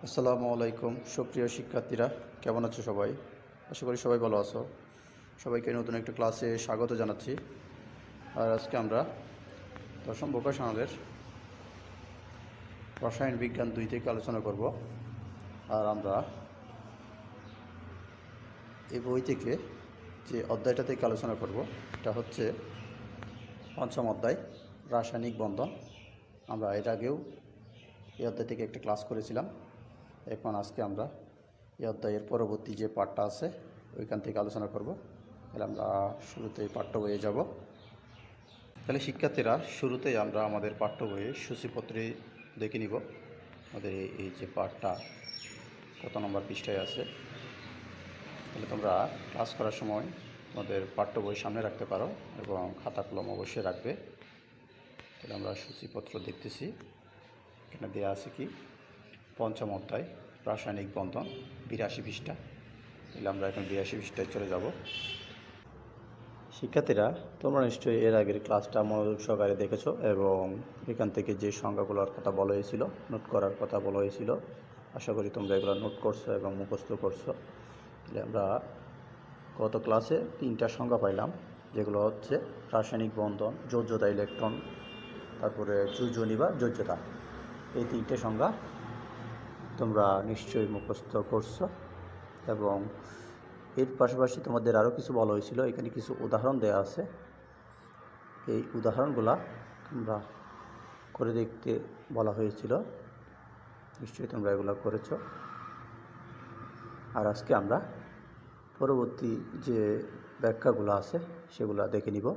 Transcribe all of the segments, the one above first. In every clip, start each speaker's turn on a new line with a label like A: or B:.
A: আসসালামু আলাইকুম সুপ্রিয় শিক্ষার্থীরা, কেমন আছো সবাই? আশা করি সবাই ভালো আছো। সবাইকে নতুন একটা ক্লাসে স্বাগত জানাচ্ছি। আর আজকে আমরা দশম ভোকেশনালের রসায়ন বিজ্ঞান 2 থেকে আলোচনা করব। আর আমরা এই বই থেকে যে অধ্যায়টা থেকে আলোচনা করব এটা হচ্ছে পঞ্চম অধ্যায়, রাসায়নিক বন্ধন। আমরা এর আগেও এই অধ্যায় থেকে একটা ক্লাস করেছিলাম। এখন আজকে আমরা এই অধ্যায়ের পরবর্তী যে পার্টটা আছে ওইখান থেকে আলোচনা করব। তাহলে আমরা শুরুতেই পাঠ্য বইয়ে যাব। তাহলে শিক্ষার্থীরা, শুরুতেই আমরা আমাদের পাঠ্য বইয়ের সূচিপত্রে দেখে নিব আমাদের এই যে পাঠটা কত নম্বর পৃষ্ঠায় আছে। তাহলে তোমরা ক্লাস করার সময় তোমাদের পাঠ্য বই সামনে রাখতে পারো এবং খাতা কলম অবশ্যই রাখবে। তাহলে আমরা সূচিপত্র দেখতেছি, এখানে দেওয়া আছে কি পঞ্চম অধ্যায় রাসায়নিক বন্ধন 82 পৃষ্ঠা। তাহলে আমরা এখন 82 পৃষ্ঠায় চলে যাব। শিক্ষার্থীরা, তোমরা নিশ্চয়ই এর আগের ক্লাসটা মনোযোগ সহকারে দেখেছো এবং এখান থেকে যে সংজ্ঞাগুলোর কথা বলা হয়েছিল, নোট করার কথা বলা হয়েছিল, আশা করি তোমরা এগুলো নোট করছো এবং মুখস্থ করছো। তাহলে আমরা গত ক্লাসে 3টা সংজ্ঞা পাইলাম, যেগুলো হচ্ছে রাসায়নিক বন্ধন, যোজ্যতা ইলেকট্রন, তারপরে যোজনী বা যোজ্যতা। এই 3টে সংজ্ঞা তোমরা নিশ্চয়ই মুখস্থ করছো এবং এর পাশাপাশি তোমাদের আরও কিছু বলা হয়েছিল। এখানে কিছু উদাহরণ দেওয়া আছে, এই উদাহরণগুলা তোমরা করে দেখতে বলা হয়েছিল। নিশ্চয়ই তোমরা এগুলো করেছ। আর আজকে আমরা পরবর্তী যে ব্যাখ্যাগুলো আছে সেগুলো দেখে নিব।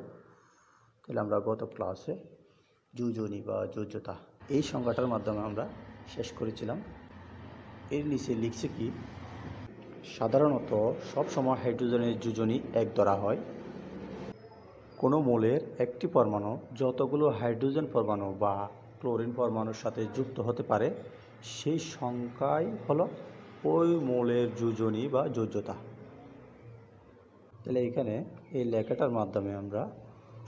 A: তাহলে আমরা গত ক্লাসে যোজনী বা যোজ্যতা এই সংজ্ঞাটার মাধ্যমে আমরা শেষ করেছিলাম। এর নিচে লিখছে কি, সাধারণত সবসময় হাইড্রোজেনের যোজনী এক ধরা হয়। কোনো মৌলের একটি পরমাণু যতগুলো হাইড্রোজেন পরমাণু বা ক্লোরিন পরমাণুর সাথে যুক্ত হতে পারে সেই সংখ্যাই হলো ওই মৌলের যোজনী বা যোজ্যতা। তাহলে এখানে এই লেখাটার মাধ্যমে আমরা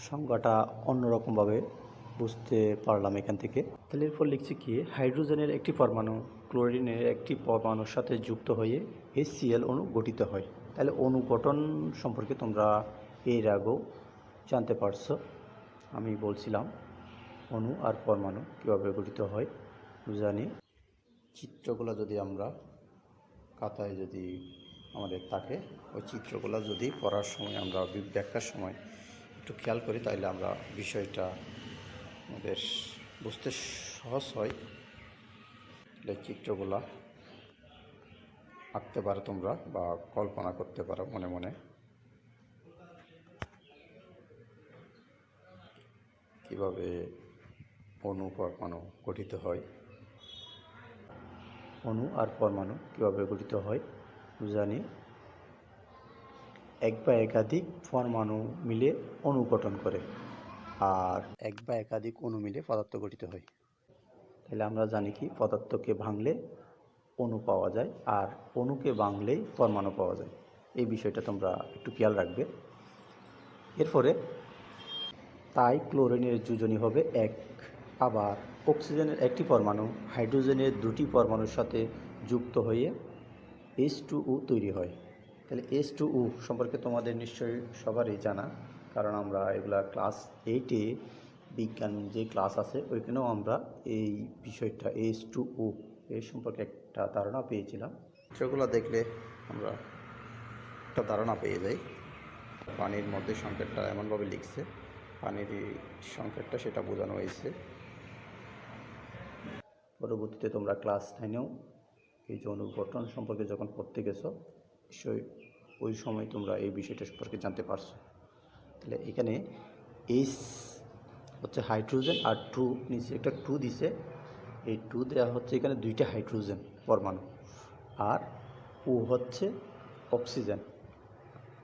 A: সংজ্ঞাটা অন্যরকমভাবে বুঝতে পারলাম এখান থেকে। তাহলে এরপর লিখছি কি, হাইড্রোজেনের একটি পরমাণু ক্লোরিনের একটি পরমাণুর সাথে যুক্ত হয়ে HCl অণু গঠিত হয়। তাহলে অণু গঠন সম্পর্কে তোমরা এর আগেও জানতে পারছো। আমি বলছিলাম অণু আর পরমাণু কীভাবে গঠিত হয় জানি। চিত্রগুলো যদি আমরা খাতায় যদি আমাদের থাকে, ওই চিত্রগুলো যদি পড়ার সময় আমরা ব্যাখ্যার সময় একটু খেয়াল করি, তাহলে আমরা বিষয়টা আমাদের বুঝতে সহজ হয়। চিত্রগুলো আঁকতে পারো তোমরা বা কল্পনা করতে পারো মনে মনে, কীভাবে অণু পরমাণু গঠিত হয়। অণু আর পরমাণু কীভাবে গঠিত হয় জানি। এক বা একাধিক পরমাণু মিলে অণু গঠন করে, আর এক বা একাধিক অণু মিলে পদার্থ গঠিত হয়। তাহলে আমরা জানি কি, পদার্থকে ভাঙলে অণু পাওয়া যায় আর অণুকে ভাঙলেই পরমাণু পাওয়া যায়। এই বিষয়টা তোমরা একটু খেয়াল রাখবে। এরপরে তাই ক্লোরিনের যোজনী হবে এক। আবার অক্সিজেনের একটি পরমাণু হাইড্রোজেনের দুটি পরমাণুর সাথে যুক্ত হয়ে H2O তৈরি হয়। তাহলে H2O সম্পর্কে তোমাদের নিশ্চয়ই সবারই জানা, কারণ আমরা এগুলা ক্লাস 8-এ বিজ্ঞান যে ক্লাস আছে ওইখানেও আমরা এই বিষয়টা H2O এর সম্পর্কে একটা ধারণা পেয়েছিলাম। সেগুলো দেখলে আমরা একটা ধারণা পেয়ে যাই। পানির মধ্যে সংকেতটা এমনভাবে লিখছে, পানির সংকেতটা সেটা বোঝানো হয়েছে। পরবর্তীতে তোমরা ক্লাস 9-এও এই যে অণু গঠন সম্পর্কে যখন পড়তে গেছো, নিশ্চয়ই ওই সময় তোমরা এই বিষয়টা সম্পর্কে জানতে পারছো। তাহলে এখানে H হচ্ছে হাইড্রোজেন আর 2 নিচে একটা 2 দিছে। এই 2 দেওয়া হচ্ছে এখানে 2টা হাইড্রোজেন পরমাণু, আর ও হচ্ছে অক্সিজেন।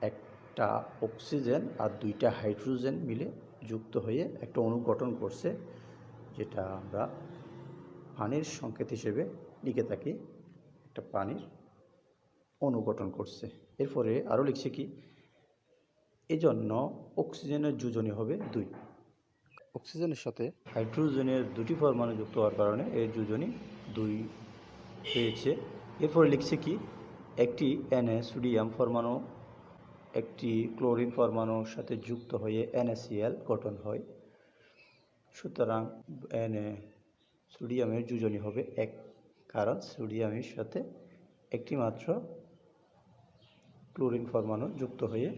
A: একটা অক্সিজেন আর 2টা হাইড্রোজেন মিলে যুক্ত হয়ে একটা অণু গঠন করছে, যেটা আমরা পানির সংকেত হিসেবে লিখে থাকি। একটা পানির অণু গঠন করছে। এরপরে আরও লিখছে কি, এজন্য অক্সিজেনের যোজনী হবে 2। অক্সিজেনের সাথে হাইড্রোজেনের দুটি পরমাণু যুক্ত হওয়ার কারণে এর যোজনী 2 হয়েছে। এরপরে লিখছে কি, একটি Na সোডিয়াম পরমাণু একটি ক্লোরিন পরমাণুর সাথে যুক্ত হয়ে NaCl গঠন হয়। সুতরাং Na সোডিয়ামের যোজনী হবে 1, কারণ সোডিয়ামের সাথে একটি মাত্র ক্লোরিন পরমাণু যুক্ত হয়ে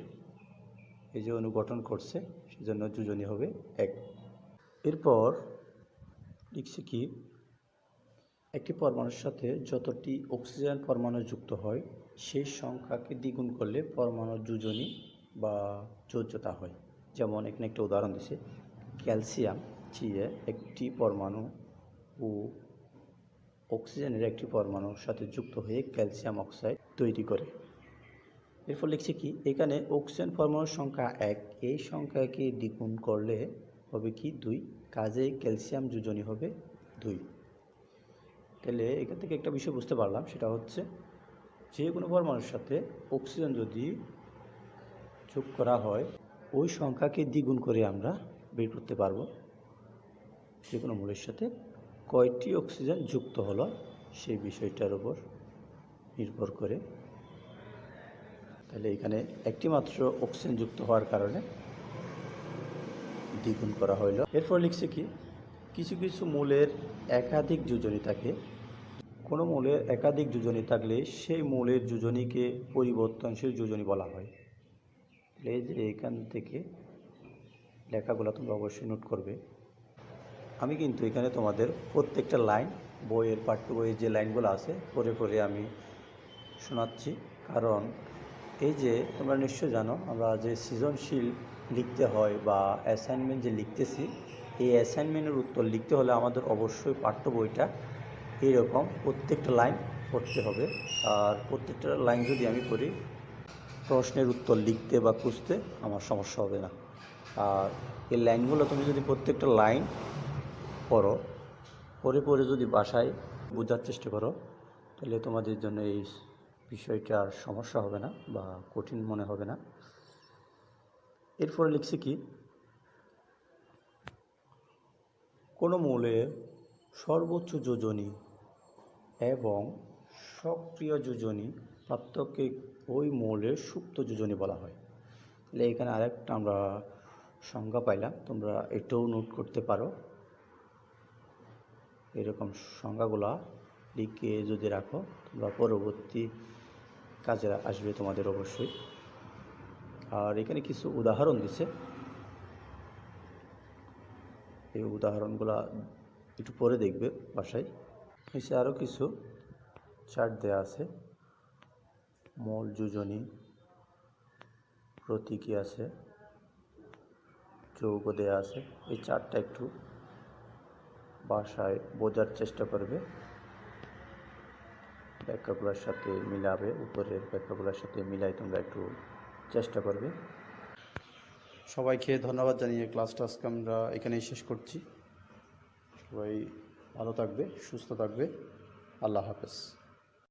A: এই যে অণু গঠন করছে, সেজন্য যোজনী হবে 1। এরপর লিখছে কি, একটি পরমাণুর সাথে যতটি অক্সিজেন পরমাণু যুক্ত হয় সেই সংখ্যাকে দ্বিগুণ করলে পরমাণুর যোজনী বা যোজ্যতা হয়। যেমন এখানে একটা উদাহরণ দিছে, ক্যালসিয়াম চিয়ে একটি পরমাণু ও অক্সিজেনের একটি পরমাণুর সাথে যুক্ত হয়ে ক্যালসিয়াম অক্সাইড তৈরি করে। এরপর লিখছে কি, এখানে অক্সিজেন পরমাণুর সংখ্যা 1, এই সংখ্যাকে দ্বিগুণ করলে হবে কি 2, কাজেই ক্যালসিয়াম যোজনী হবে 2। তাহলে এখান থেকে একটা বিষয় বুঝতে পারলাম, সেটা হচ্ছে যে কোনো পরমাণুর সাথে অক্সিজেন যদি যোগ করা হয় ওই সংখ্যাকে দ্বিগুণ করে আমরা বের করতে পারবো যে কোনো মৌলের সাথে কয়টি অক্সিজেন যুক্ত হলো সেই বিষয়টার উপর নির্ভর করে। তাহলে এখানে একটি মাত্র অক্সিজেন যুক্ত হওয়ার কারণে দ্বিগুণ করা হইল। এরপর লিখছে কি, কিছু কিছু মৌলের একাধিক যোজনী থাকে। কোনো মৌলের একাধিক যোজনী থাকলে সেই মৌলের যোজনীকে পরিবর্তনশীল যোজনী বলা হয়। এই যে এখান থেকে লেখাগুলো তোমরা অবশ্যই নোট করবে। আমি কিন্তু এখানে তোমাদের প্রত্যেকটা লাইন বইয়ের পাঠ্য বইয়ের যে লাইনগুলো আছে পড়ে পড়ে আমি শোনাচ্ছি, কারণ এই যে তোমরা নিশ্চয় জানো আমরা যে সৃজনশীল লিখতে হয় বা অ্যাসাইনমেন্ট যে লিখতেছি, এই অ্যাসাইনমেন্টের উত্তর লিখতে হলে আমাদের অবশ্যই পাঠ্য বইটা এইরকম প্রত্যেকটা লাইন পড়তে হবে। আর প্রত্যেকটা লাইন যদি আমি পড়ি, প্রশ্নের উত্তর লিখতে বা খুঁজতে আমার সমস্যা হবে না। আর এই লাইনগুলো তুমি যদি প্রত্যেকটা লাইন পড়ো, পড়ে পড়ে যদি বাসায় বোঝার চেষ্টা করো, তাহলে তোমাদের জন্য এই বিষয়টা আর সমস্যা হবে না বা কঠিন মনে হবে না। এরপরে লিখছি কি, কোনো মৌলের সর্বোচ্চ যোজনী এবং সক্রিয় যোজনী পার্থক্যে ওই মৌলের সুপ্ত যোজনী বলা হয়। তাহলে এখানে আরেকটা আমরা সংজ্ঞা পাইলাম, তোমরা এটাও নোট করতে পারো। এরকম সংজ্ঞাগুলা লিখে যদি রাখো, তোমরা পরবর্তী কাজে আসবে তোমাদের অবশ্যই। আর এখানে কিছু উদাহরণ দিছে, এই উদাহরণগুলা একটু পরে দেখবে বাসায়। নিচে আরও কিছু চার্ট দেওয়া আছে, মৌল যোজনী প্রতীকী আছে, যৌগ দেওয়া আছে। এই চার্টটা একটু বাসায় বোঝার চেষ্টা করবে, ব্যাখ্যাগুলোর সাথে মিলাবে, উপরের ব্যাখ্যাগুলোর সাথে মিলাই তোমরা একটু চেষ্টা করবে। সবাইকে ধন্যবাদ জানিয়ে ক্লাসটা আজকে আমরা এখানেই শেষ করছি। সবাই ভালো থাকবে, সুস্থ থাকবে। আল্লাহ হাফেজ।